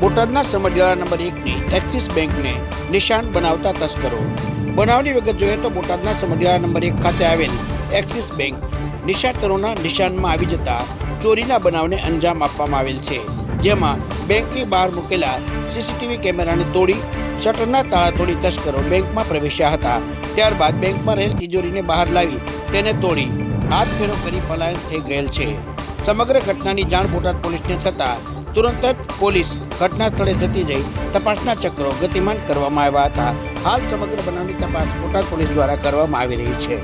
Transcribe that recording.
બોટાદના Samadhiyala number 1ની axis બેંકને નિશાન બનાવતા તસ્કરો। બનાવની વિગત જોઈએ તો બોટાદના સમઢિયાળા નંબર 1 ખાતે આવેલ એક્સિસ બેંક નિશાચરોના નિશાનમાં આવી જતા ચોરીના બનાવને અંજામ આપવામાં આવેલ છે, જેમાં બેંકની બહાર મૂકેલા સીસીટીવી કેમેરાને તોડી શટરના તાળા તોડી તસ્કરો બેંકમાં પ્રવેશ્યા હતા। ત્યારબાદ બેંકમાં રહેલ તિજોરીને બહાર લાવી તેને તોડી હાથફેરો કરી પલાયન થઈ ગયેલ છે। સમગ્ર ઘટનાની જાણ બોટાદ પોલીસને થતા तुरंत पोलीस घटना स्थले जती जई तपासना चक्रो गतिमान करवामां आव्या हता। हाल समग्र बनावनी तपास बोटाद पोलीस द्वारा करवामां आवी रही छे।